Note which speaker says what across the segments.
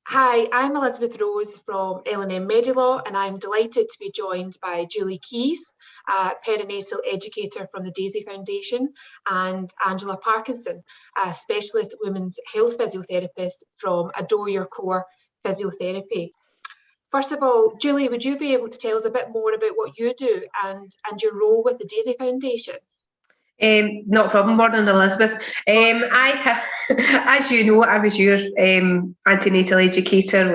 Speaker 1: Hi, I'm Elizabeth Rose from L&M Medilaw, and I'm delighted to be joined by Julie Keys, perinatal educator from the Daisy Foundation, and Angela Parkinson, a specialist women's health physiotherapist from Adore Your Core Physiotherapy. First of all, Julie, would you be able to tell us a bit more about what you do and your role with the Daisy Foundation?
Speaker 2: Not a problem, morning Elizabeth. I have, as you know, I was your antenatal educator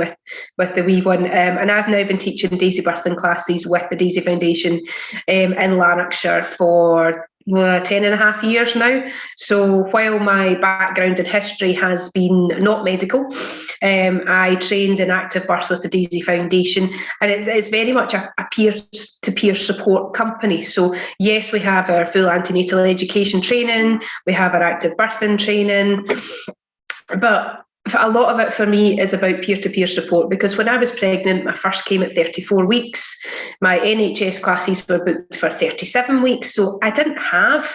Speaker 2: with the wee one, and I've now been teaching Daisy birthing classes with the Daisy Foundation in Lanarkshire for 10 and a half years now. So while my background in history has been not medical, I trained in active birth with the Daisy Foundation, and it's very much a peer-to-peer support company. So yes, we have our full antenatal education training, we have our active birthing training, but a lot of it for me is about peer-to-peer support, because when I was pregnant, I first came at 34 weeks. My NHS classes were booked for 37 weeks, so I didn't have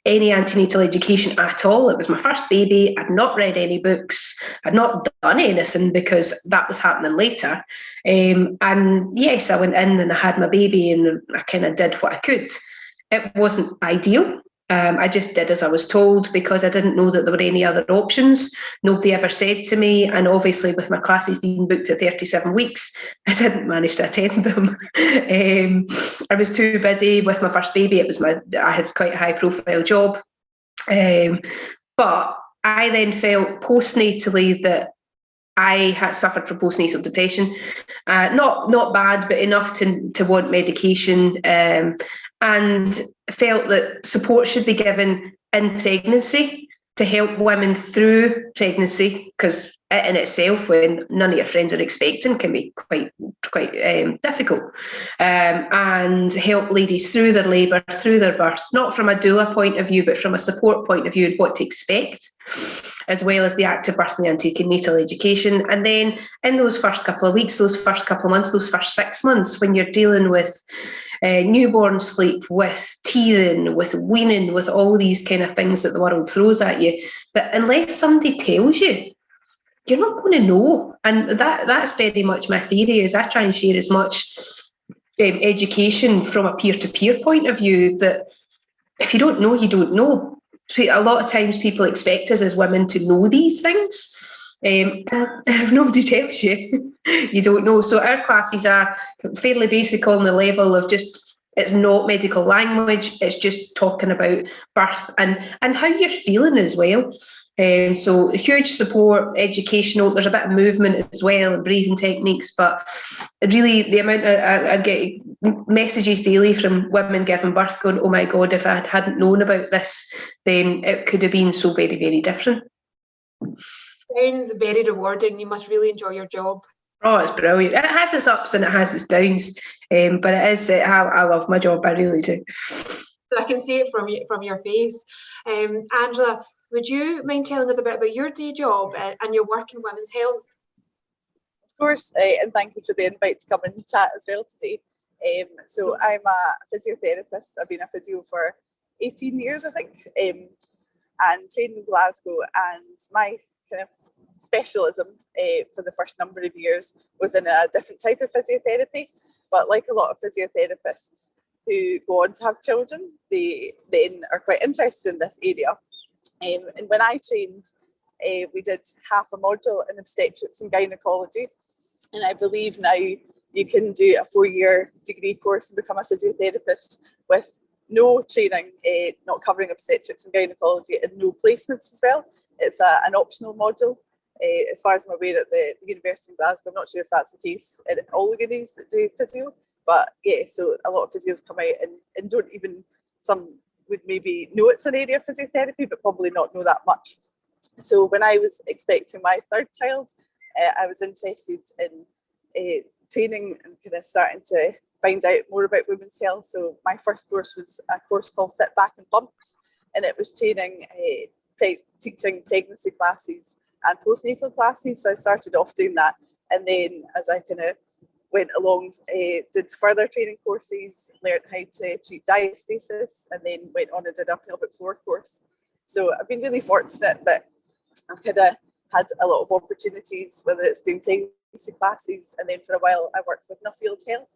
Speaker 2: any antenatal education at all. It was my first baby. I'd not read any books. I'd not done anything because that was happening later. And yes, I went in and I had my baby and I kind of did what I could. It wasn't ideal. I just did as I was told because I didn't know that there were any other options. Nobody ever said to me, and obviously with my classes being booked at 37 weeks, I didn't manage to attend them. I was too busy with my first baby. I had quite a high profile job. But I then felt postnatally that I had suffered from postnatal depression, not bad, but enough to want medication, and felt that support should be given in pregnancy to help women through pregnancy, because it in itself, when none of your friends are expecting, can be quite difficult, and help ladies through their labour, through their birth, not from a doula point of view, but from a support point of view and what to expect, as well as the active birth and the antenatal education. And then in those first couple of weeks, those first couple of months, those first 6 months, when you're dealing with newborn sleep, with teething, with weaning, with all these kind of things that the world throws at you, that unless somebody tells you, you're not going to know. And that's very much my theory, is I try and share as much education from a peer-to-peer point of view, that if you don't know, you don't know. A lot of times people expect us as women to know these things. And if nobody tells you, you don't know. So our classes are fairly basic on the level of just, it's not medical language, it's just talking about birth and how you're feeling as well. So huge support, educational, there's a bit of movement as well and breathing techniques, but really the amount I get messages daily from women giving birth going, oh my God, if I hadn't known about this, then it could have been so very, very different.
Speaker 1: Sounds very rewarding. You must really enjoy your job.
Speaker 2: Oh, it's brilliant. It has its ups and it has its downs, but it is. I love my job. I really do.
Speaker 1: I can see it from your face. Angela, would you mind telling us a bit about your day job and your work in women's health?
Speaker 3: Of course, and thank you for the invite to come and chat as well today. So I'm a physiotherapist. I've been a physio for 18 years, I think, and trained in Glasgow. And my kind of specialism for the first number of years was in a different type of physiotherapy. But like a lot of physiotherapists who go on to have children, they then are quite interested in this area. And when I trained, we did half a module in obstetrics and gynecology. And I believe now you can do a 4-year degree course and become a physiotherapist with no training, not covering obstetrics and gynecology, and no placements as well. It's an optional module. As far as I'm aware, at the University of Glasgow, I'm not sure if that's the case at all the unis that do physio, but yeah, so a lot of physios come out and don't even, some would maybe know it's an area of physiotherapy, but probably not know that much. So when I was expecting my third child, I was interested in training and kind of starting to find out more about women's health. So my first course was a course called Fit Back and Bumps, and it was training, teaching pregnancy classes and postnatal classes. So I started off doing that, and then as I kind of went along, did further training courses, learned how to treat diastasis, and then went on and did a pelvic floor course. So I've been really fortunate that I've kind of had a lot of opportunities, whether it's doing pregnancy classes, and then for a while I worked with Nuffield Health.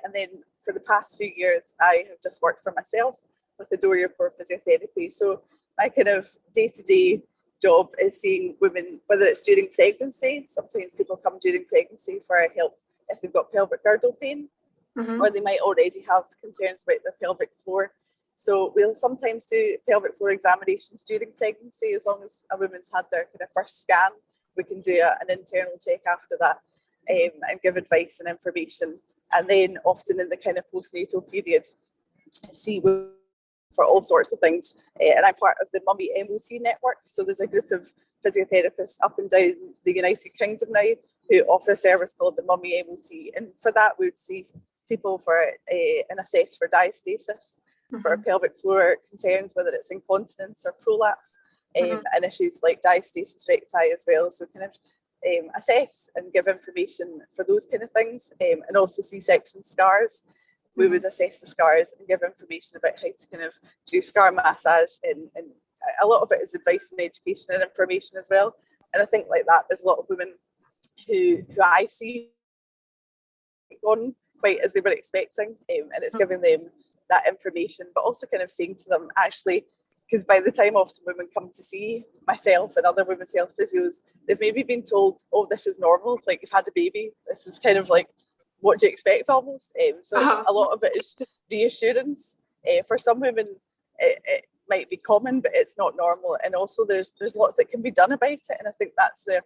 Speaker 3: And then for the past few years, I have just worked for myself with the Door Your Core physiotherapy. So my kind of day-to-day job is seeing women, whether it's during pregnancy, sometimes people come during pregnancy for help if they've got pelvic girdle pain, or they might already have concerns about their pelvic floor. So we'll sometimes do pelvic floor examinations during pregnancy. As long as a woman's had their kind of first scan, we can do an internal check after that, and give advice and information. And then often in the kind of postnatal period, see for all sorts of things. And I'm part of the Mummy MOT network. So there's a group of physiotherapists up and down the United Kingdom now who offer a service called the Mummy MOT. And for that, we would see people for an assess for diastasis, for pelvic floor concerns, whether it's incontinence or prolapse, and issues like diastasis recti as well. So kind of assess and give information for those kind of things, and also C-section scars. We would assess the scars and give information about how to kind of do scar massage, and a lot of it is advice and education and information as well. And I think like that, there's a lot of women who I see gone quite as they were expecting, and it's giving them that information, but also kind of saying to them, actually, because by the time often women come to see myself and other women's health physios, they've maybe been told, oh, this is normal, like you've had a baby, this is kind of like, what do you expect almost? So a lot of it is reassurance. For some women, it might be common, but it's not normal. And also there's lots that can be done about it. And I think that's the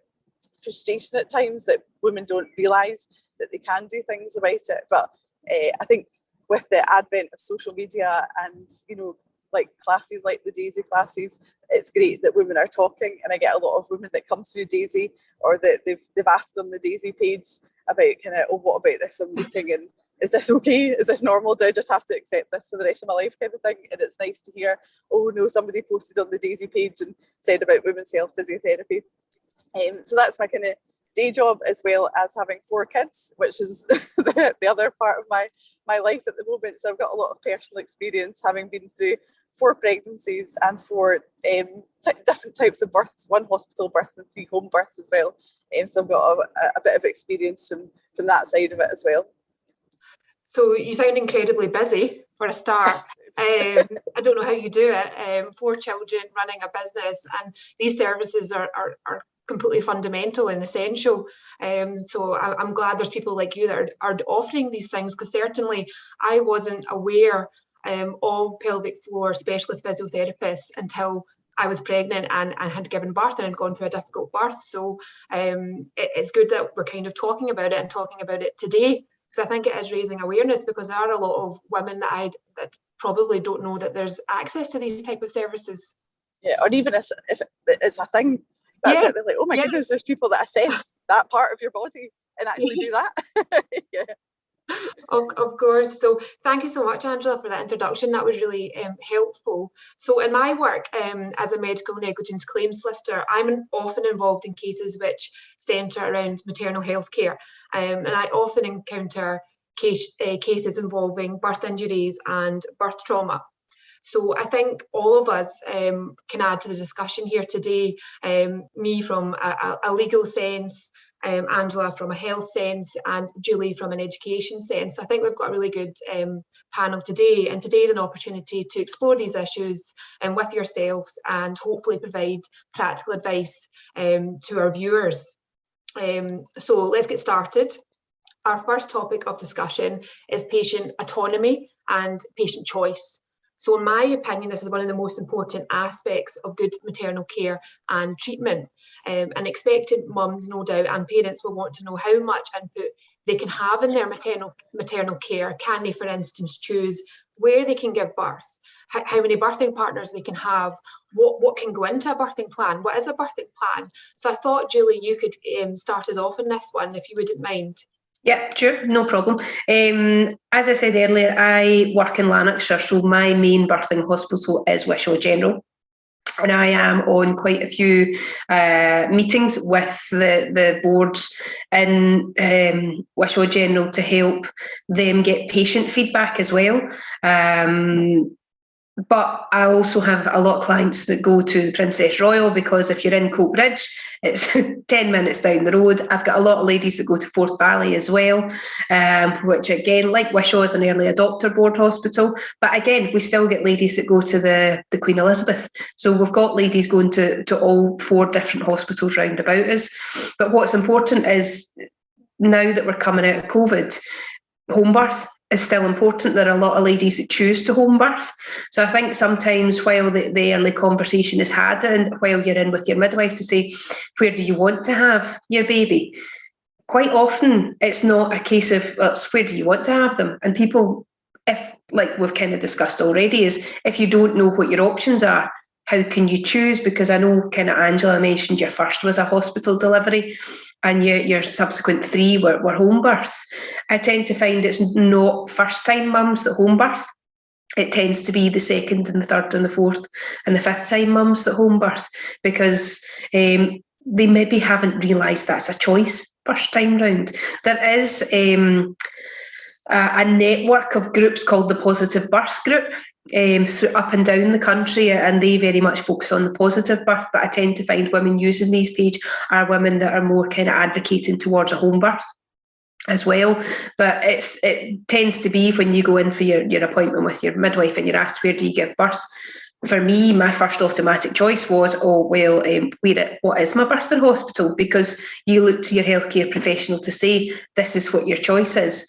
Speaker 3: frustration at times, that women don't realise that they can do things about it. But I think with the advent of social media and, you know, like classes like the Daisy classes, it's great that women are talking. And I get a lot of women that come through Daisy, or that they've asked on the Daisy page about kind of, oh, what about this I'm leaking, and is this okay? Is this normal? Do I just have to accept this for the rest of my life, kind of thing? And it's nice to hear, oh no, somebody posted on the Daisy page and said about women's health physiotherapy. So that's my kind of day job, as well as having 4 kids, which is the other part of my life at the moment. So I've got a lot of personal experience, having been through 4 pregnancies and 4 different types of births, 1 hospital birth and 3 home births as well. So I've got a bit of experience from that side of it as well.
Speaker 1: So you sound incredibly busy for a start. I don't know how you do it. 4 children, running a business, and these services are completely fundamental and essential. So I'm glad there's people like you that are offering these things, because certainly I wasn't aware of pelvic floor specialist physiotherapists until I was pregnant and had given birth and had gone through a difficult birth. So it's good that we're kind of talking about it and talking about it today, because I think it is raising awareness, because there are a lot of women that probably don't know that there's access to these type of services. Yeah,
Speaker 3: or even if it's a thing, that's it. They're like, oh my goodness, there's people that assess that part of your body and actually do that.
Speaker 1: Of course. So thank you so much, Angela, for that introduction. That was really helpful. So in my work as a medical negligence claims solicitor, I'm often involved in cases which centre around maternal health care, and I often encounter cases involving birth injuries and birth trauma. So I think all of us can add to the discussion here today, me from a legal sense, Angela from a health sense, and Julie from an education sense. So I think we've got a really good panel today, and today is an opportunity to explore these issues with yourselves and hopefully provide practical advice to our viewers. So let's get started. Our first topic of discussion is patient autonomy and patient choice. So in my opinion, this is one of the most important aspects of good maternal care and treatment. And expectant mums, no doubt, and parents will want to know how much input they can have in their maternal care. Can they, for instance, choose where they can give birth, how many birthing partners they can have, what can go into a birthing plan, what is a birthing plan? So I thought, Julie, you could start us off on this one, if you wouldn't mind.
Speaker 2: Yeah, sure, no problem. As I said earlier, I work in Lanarkshire, so my main birthing hospital is Wishaw General. And I am on quite a few meetings with the boards in Wishaw General to help them get patient feedback as well. But I also have a lot of clients that go to the Princess Royal, because if you're in Coatbridge, it's 10 minutes down the road. I've got a lot of ladies that go to Forth Valley as well, which again, like Wishaw, is an early adopter board hospital. But again, we still get ladies that go to the Queen Elizabeth. So we've got ladies going to all 4 different hospitals round about us. But what's important is, now that we're coming out of COVID, home birth is still important. There are a lot of ladies that choose to home birth. So I think sometimes while the early conversation is had, and while you're in with your midwife to say, where do you want to have your baby? Quite often it's not a case of, well, it's where do you want to have them? And people, if, like we've kind of discussed already, is if you don't know what your options are, how can you choose? Because I know kind of Angela mentioned your first was a hospital delivery and your subsequent 3 were home births. I tend to find it's not first time mums that home birth. It tends to be the second and the third and the fourth and the 5th time mums that home birth, because they maybe haven't realised that's a choice first time round. There is a network of groups called the Positive Birth Group, up and down the country, and they very much focus on the positive birth. But I tend to find women using these pages are women that are more kind of advocating towards a home birth as well. But it tends to be when you go in for your appointment with your midwife and you're asked, where do you give birth? For me, my first automatic choice was, what is my birthing hospital? Because you look to your healthcare professional to say, this is what your choice is.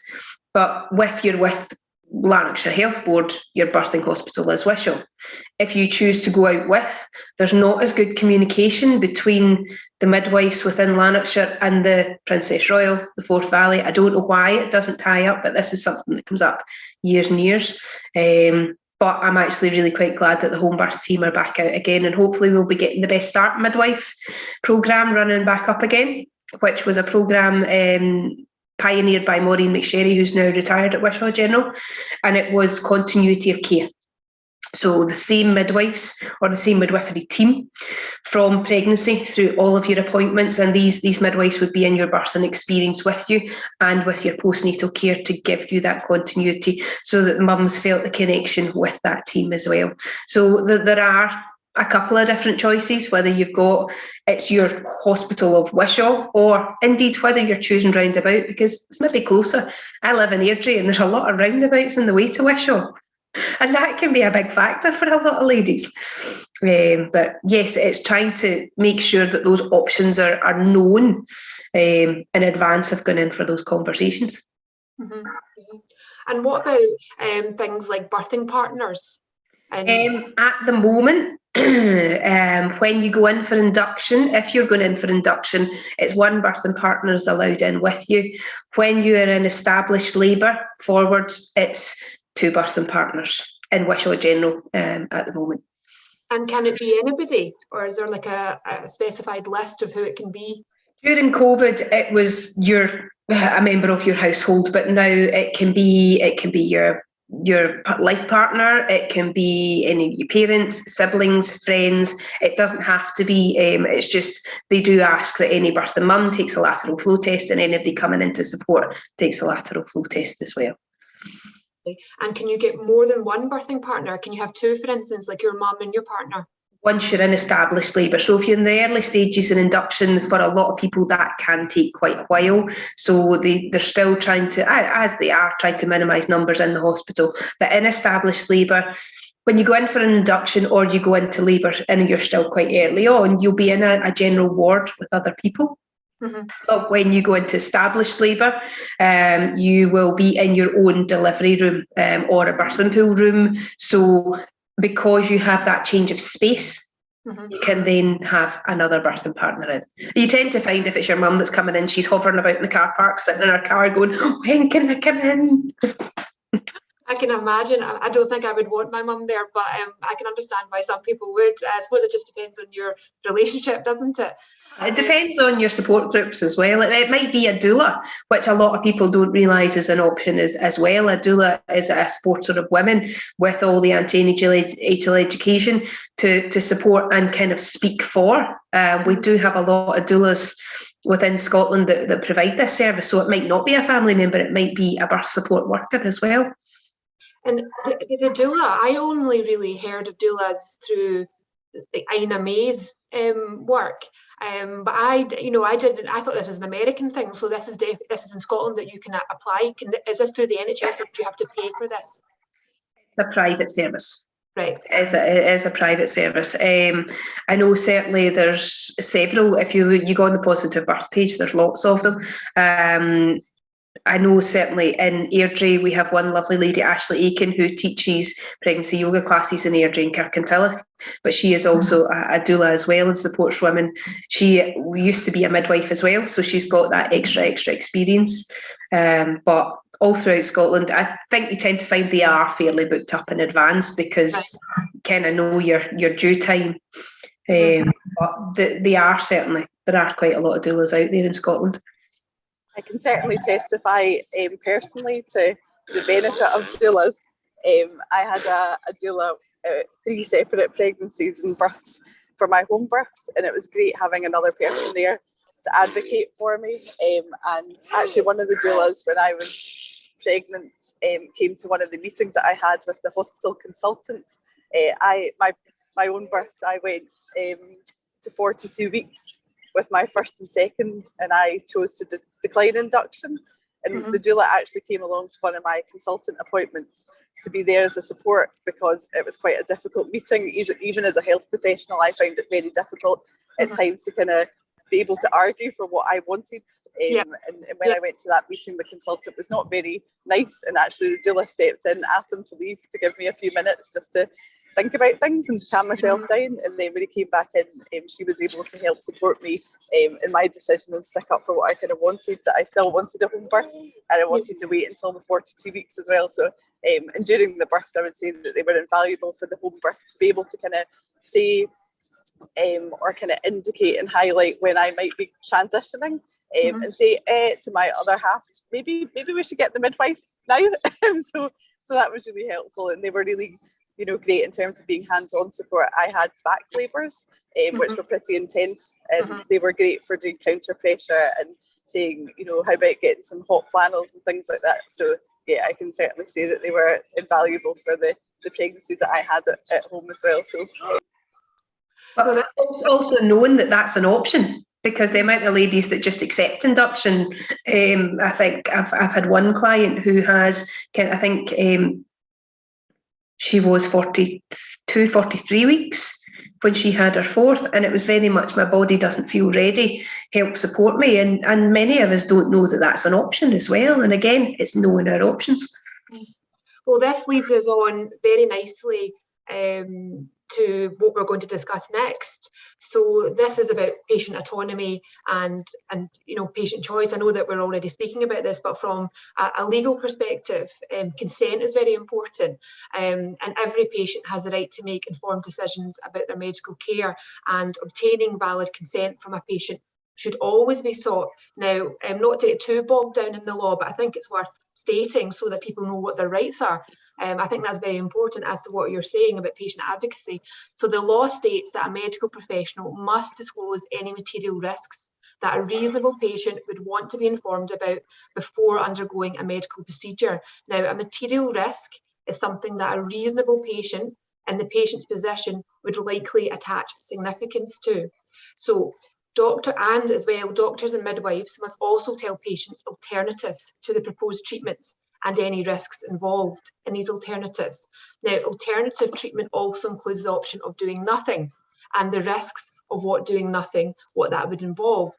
Speaker 2: But if you're with Lanarkshire Health Board, your birthing hospital is Wishaw. If you choose to go out with, there's not as good communication between the midwives within Lanarkshire and the Princess Royal, the Forth Valley. I don't know why it doesn't tie up, but this is something that comes up years and years. But I'm actually really quite glad that the home birth team are back out again, and hopefully we'll be getting the Best Start Midwife programme running back up again, which was a programme pioneered by Maureen McSherry, who's now retired at Wishaw General, and it was continuity of care. So the same midwives or the same midwifery team from pregnancy through all of your appointments, and these midwives would be in your birthing experience with you and with your postnatal care to give you that continuity, so that mums felt the connection with that team as well. So there are a couple of different choices, whether you've got it's your hospital of Wishaw, or indeed whether you're choosing roundabout, because it's maybe closer. I live in Airdrie and there's a lot of roundabouts on the way to Wishaw, and that can be a big factor for a lot of ladies. But yes, it's trying to make sure that those options are known in advance of going in for those conversations.
Speaker 1: Mm-hmm. Mm-hmm. And what about things like birthing partners? At
Speaker 2: the moment, when you go in for induction, if you're going in for induction, it's 1 birthing partner is allowed in with you. When you are in established labour forwards, it's 2 birthing partners in Wishaw General at the moment.
Speaker 1: And can it be anybody, or is there like a specified list of who it can be?
Speaker 2: During COVID, it was a member of your household, but now it can be your life partner, it can be any of your parents, siblings, friends. It doesn't have to be, it's just they do ask that any birthing mum takes a lateral flow test, and anybody coming in to support takes a lateral flow test as well.
Speaker 1: And can you get more than 1 birthing partner? Can you have 2, for instance, like your mum and your partner?
Speaker 2: Once you're in established labour. So if you're in the early stages in induction, for a lot of people that can take quite a while. So they're still trying to, as they are, trying to minimise numbers in the hospital. But in established labour, when you go in for an induction or you go into labour and you're still quite early on, you'll be in a general ward with other people. Mm-hmm. But when you go into established labour, you will be in your own delivery room or a birthing pool room. So because you have that change of space, mm-hmm. you can then have another birthing partner in. You tend to find if it's your mum that's coming in, she's hovering about in the car park, sitting in her car going, when can I come in?
Speaker 1: I can imagine. I don't think I would want my mum there, but I can understand why some people would. I suppose it just depends on your relationship, doesn't it?
Speaker 2: It depends on your support groups as well. It might be a doula, which a lot of people don't realise is an option as well. A doula is a supporter of women with all the antenatal education to support and kind of speak for. We do have a lot of doulas within Scotland that provide this service. So it might not be a family member, it might be a birth support worker as well.
Speaker 1: And the doula, I only really heard of doulas through the Ina May's work. But I thought this was an American thing. So this is in Scotland that you can apply. Is this through the NHS, or do you have to pay for this?
Speaker 2: It's a private service.
Speaker 1: Right.
Speaker 2: It is a private service. I know certainly there's several. If you go on the Positive Birth page, there's lots of them. I know certainly in Airdrie we have one lovely lady, Ashley Aiken, who teaches pregnancy yoga classes in Airdrie and Kirkintilloch, but she is also a doula as well and supports women. She used to be a midwife as well, so she's got that extra experience. But all throughout Scotland, I think you tend to find they are fairly booked up in advance because you kind of know your due time. But there are quite a lot of doulas out there in Scotland.
Speaker 3: I can certainly testify personally to the benefit of doulas. I had a doula 3 separate pregnancies and births for my home births, and it was great having another person there to advocate for me. And actually one of the doulas when I was pregnant came to one of the meetings that I had with the hospital consultant. My own births, I went to 42 weeks with my first and second, and I chose to decline induction. And the doula actually came along to one of my consultant appointments to be there as a support, because it was quite a difficult meeting. Even as a health professional, I found it very difficult at times to kind of be able to argue for what I wanted. And when I went to that meeting, the consultant was not very nice, and actually the doula stepped in, asked him to leave to give me a few minutes just to think about things and calm myself down. And then when he came back in, she was able to help support me in my decision and stick up for what I kind of wanted, that I still wanted a home birth, and I wanted to wait until the 42 weeks as well. So and during the births, I would say that they were invaluable for the home birth, to be able to kind of say or kind of indicate and highlight when I might be transitioning, and say to my other half, maybe we should get the midwife now. So that was really helpful, and they were really great in terms of being hands-on support. I had back labours, which were pretty intense, and they were great for doing counter pressure and saying, how about getting some hot flannels and things like that. So yeah, I can certainly say that they were invaluable for the pregnancies that I had at home as well. So,
Speaker 2: but also knowing that that's an option, because the amount of ladies that just accept induction, I think I've had one client who has, I think she was 42, 43 weeks when she had her fourth, and it was very much, my body doesn't feel ready, help support me. And many of us don't know that that's an option as well. And again, it's knowing our options.
Speaker 1: Well, this leads us on very nicely to what we're going to discuss next. So this is about patient autonomy and patient choice. I know that we're already speaking about this, but from a legal perspective, consent is very important, and every patient has the right to make informed decisions about their medical care, and obtaining valid consent from a patient should always be sought. Now, not to get too bogged down in the law, but I think it's worth stating so that people know what their rights are. I think that's very important as to what you're saying about patient advocacy. So the law states that a medical professional must disclose any material risks that a reasonable patient would want to be informed about before undergoing a medical procedure. Now, a material risk is something that a reasonable patient in the patient's position would likely attach significance to. So doctors and midwives must also tell patients alternatives to the proposed treatments and any risks involved in these alternatives. Now, alternative treatment also includes the option of doing nothing, and the risks of what that would involve.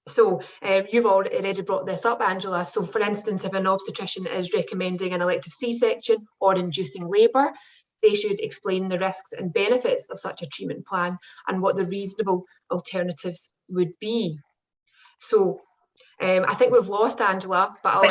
Speaker 1: So you've already brought this up, Angela. So for instance, if an obstetrician is recommending an elective C-section or inducing labour, they should explain the risks and benefits of such a treatment plan and what the reasonable alternatives would be. So I think we've lost Angela, but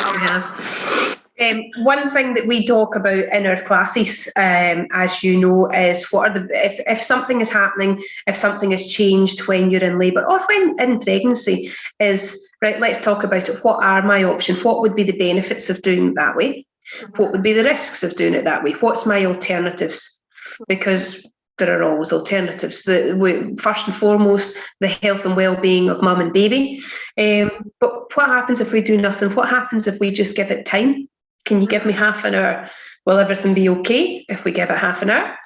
Speaker 2: one thing that we talk about in our classes, as you know, is what are if something is happening, if something has changed when you're in labour or when in pregnancy, is right. Let's talk about it. What are my options? What would be the benefits of doing it that way? What would be the risks of doing it that way? What's my alternatives? Because there are always alternatives. First and foremost, the health and well-being of mum and baby. But what happens if we do nothing? What happens if we just give it time? can you give me half an hour? Will everything be okay if we give it half an hour?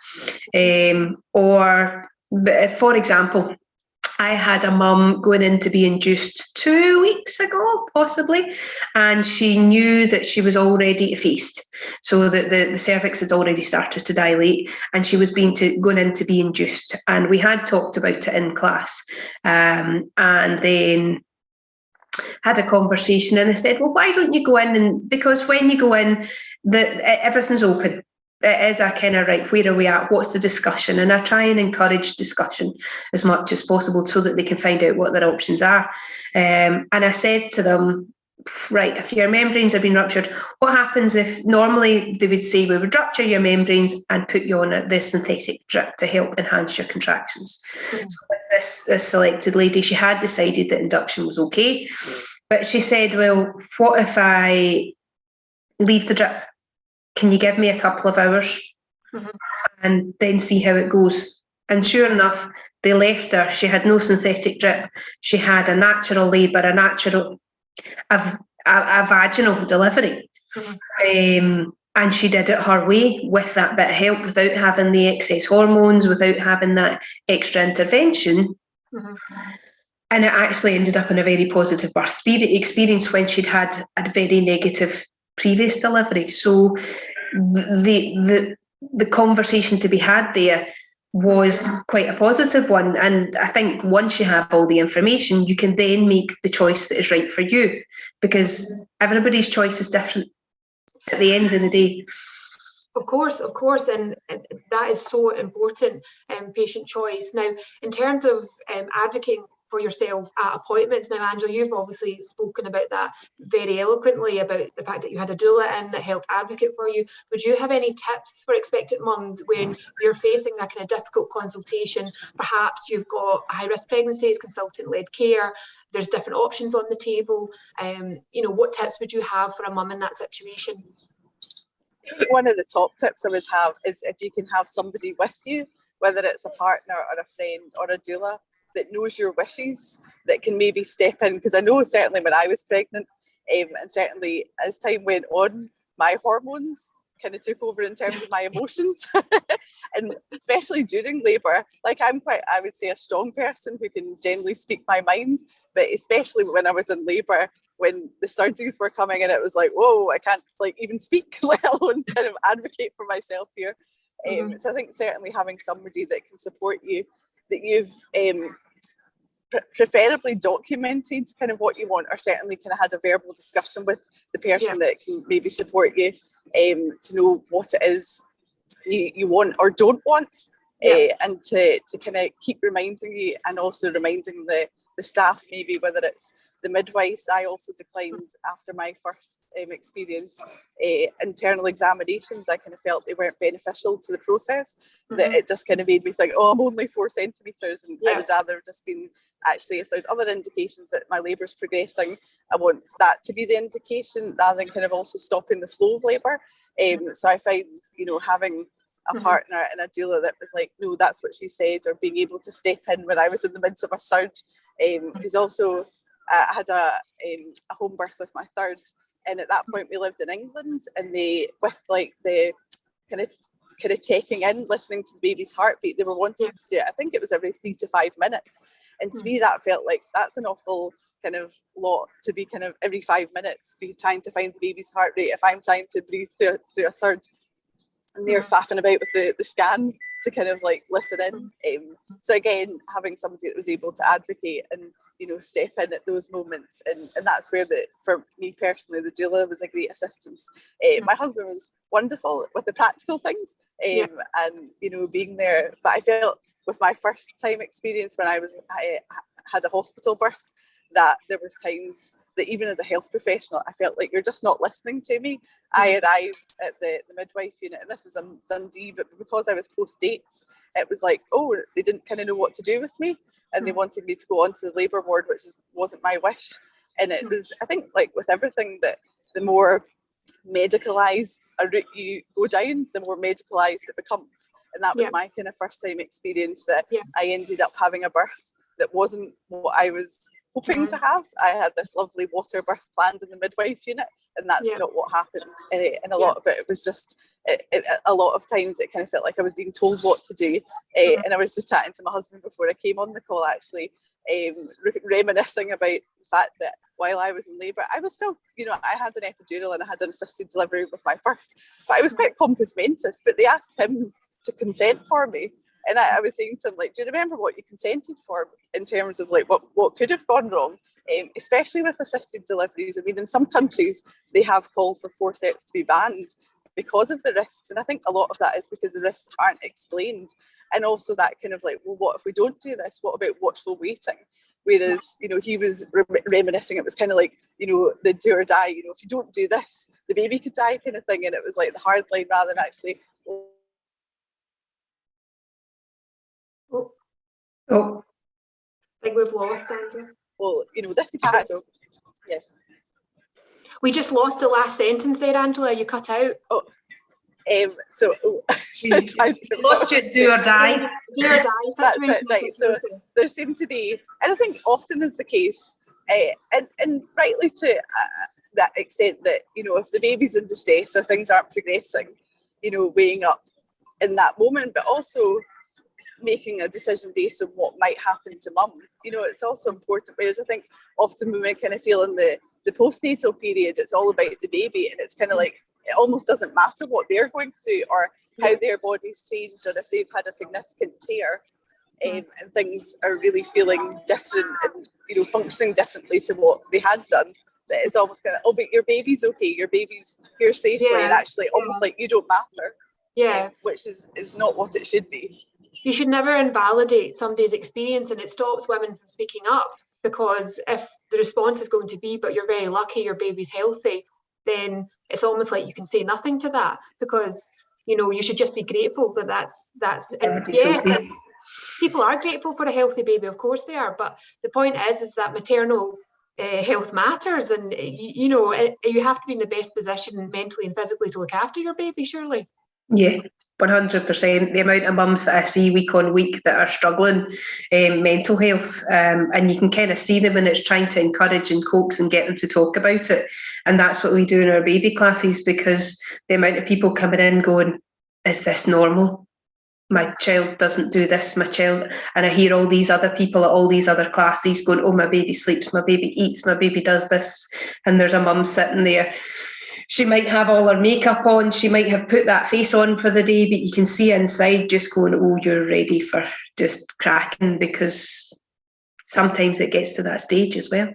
Speaker 2: Or, for example, I had a mum going in to be induced 2 weeks ago, possibly, and she knew that she was already effaced, so that the cervix had already started to dilate, and she was going in to be induced. And we had talked about it in class, and then had a conversation, and I said, well, why don't you go in? And because when you go in, everything's open. It is a kind of, right, where are we at? What's the discussion? And I try and encourage discussion as much as possible so that they can find out what their options are. And I said to them, right, if your membranes have been ruptured, what happens if normally they would say we would rupture your membranes and put you on the synthetic drip to help enhance your contractions. So with this selected lady, she had decided that induction was okay, but she said, well, what if I leave the drip? Can you give me a couple of hours and then see how it goes? And sure enough, they left her. She had no synthetic drip. She had a natural labour, a vaginal delivery. And she did it her way with that bit of help, without having the excess hormones, without having that extra intervention. And it actually ended up in a very positive birth experience when she'd had a very negative previous delivery. So the conversation to be had there was quite a positive one. And I think once you have all the information, you can then make the choice that is right for you, because everybody's choice is different at the end of the day.
Speaker 1: Of course, and that is so important, patient choice. Now, in terms of advocating for yourself at appointments, now, Angela, you've obviously spoken about that very eloquently, about the fact that you had a doula in that helped advocate for you. Would you have any tips for expectant mums when you're facing a kind of difficult consultation? Perhaps you've got a high-risk pregnancy, it's consultant-led care, there's different options on the table. What tips would you have for a mum in that situation?
Speaker 3: One of the top tips I would have is if you can have somebody with you, whether it's a partner or a friend or a doula, that knows your wishes, that can maybe step in. Because I know certainly when I was pregnant, and certainly as time went on, my hormones kind of took over in terms of my emotions. And especially during labour, like I'm quite, I would say, a strong person who can generally speak my mind, but especially when I was in labour, when the surgeries were coming and it was like, whoa, I can't even speak, let alone kind of advocate for myself here. So I think certainly having somebody that can support you, that you've preferably documented kind of what you want, or certainly kind of had a verbal discussion with the person that can maybe support you, to know what it is you want or don't want, and to kind of keep reminding you, and also reminding the staff, maybe whether it's the midwives. I also declined after my first experience internal examinations. I kind of felt they weren't beneficial to the process, that it just kind of made me think, oh, I'm only 4 centimetres, and I would rather have just been, actually, if there's other indications that my labour's progressing, I want that to be the indication rather than kind of also stopping the flow of labour. So I find, having a partner and a doula that was like, no, that's what she said, or being able to step in when I was in the midst of a surge. Because also I had a home birth with my third, and at that point we lived in England, and they, with like the kind of checking in, listening to the baby's heartbeat, they were wanting to do it, I think it was every 3 to 5 minutes. And to me that felt like that's an awful kind of lot to be kind of every 5 minutes be trying to find the baby's heart rate if I'm trying to breathe through a surge, and they're faffing about with the scan to kind of like listen in. So again, having somebody that was able to advocate and step in at those moments, and that's where for me personally, the doula was a great assistance. My husband was wonderful with the practical things, and being there. But I felt with my first time experience when I had a hospital birth, that there was times that even as a health professional, I felt like you're just not listening to me. I arrived at the midwife unit, and this was in Dundee, but because I was post-dates, it was like, oh, they didn't kind of know what to do with me, and they wanted me to go on to the labour ward, which wasn't my wish. And it was, I think, like with everything, that the more medicalised a route you go down, the more medicalised it becomes. And that was my kind of first time experience, that I ended up having a birth that wasn't what I was hoping to have. I had this lovely water birth planned in the midwife unit, and that's
Speaker 1: Yeah.
Speaker 3: not what happened. And a lot of it was just, a lot of times it kind of felt like I was being told what to do. And I was just chatting to my husband before I came on the call, actually, reminiscing about the fact that while I was in labour, I was still, I had an epidural and I had an assisted delivery with my first, but I was quite compos mentis, but they asked him to consent for me. And I was saying to him, like, do you remember what you consented for in terms of like what could have gone wrong, especially with assisted deliveries? I mean, in some countries, they have called for forceps to be banned because of the risks. And I think a lot of that is because the risks aren't explained. And also that kind of like, well, what if we don't do this? What about watchful waiting? Whereas, he was reminiscing, it was kind of like, the do or die, if you don't do this, the baby could die kind of thing. And it was like the hard line rather than actually,
Speaker 1: I think we've lost Andrew.
Speaker 3: well, this could happen. So, yeah.
Speaker 1: We just lost the last sentence there, Angela. You cut out.
Speaker 3: Oh,
Speaker 2: you lost your do or die.
Speaker 1: Do or die
Speaker 3: That's
Speaker 1: situation.
Speaker 3: it, right. So there seemed to be, and I think often is the case, and rightly to that extent that, if the baby's in distress or things aren't progressing, weighing up in that moment, but also making a decision based on what might happen to mum. It's also important, whereas I think often women kind of feel in the postnatal period, it's all about the baby, and it's kind of like, it almost doesn't matter what they're going through or how their body's changed, or if they've had a significant tear, and things are really feeling different and, functioning differently to what they had done. That it's almost kind of, oh, but your baby's okay, your baby's here safely, and actually almost like you don't matter.
Speaker 1: Yeah.
Speaker 3: Which is not what it should be.
Speaker 1: You should never invalidate somebody's experience, and it stops women from speaking up, because if the response is going to be, but you're very lucky, your baby's healthy, then it's almost like you can say nothing to that, because you should just be grateful that that's yes,
Speaker 2: okay.
Speaker 1: People are grateful for a healthy baby, of course they are, but the point is that maternal health matters, and you have to be in the best position mentally and physically to look after your baby, surely.
Speaker 2: Yeah, 100%. The amount of mums that I see week on week that are struggling mental health, and you can kind of see them, and it's trying to encourage and coax and get them to talk about it. And that's what we do in our baby classes, because the amount of people coming in going, is this normal? My child doesn't do this, my child, and I hear all these other people at all these other classes going, oh, my baby sleeps, my baby eats, my baby does this. And there's a mum sitting there. She might have all her makeup on, she might have put that face on for the day, but you can see inside just going, oh, you're ready for just cracking, because sometimes it gets to that stage as well.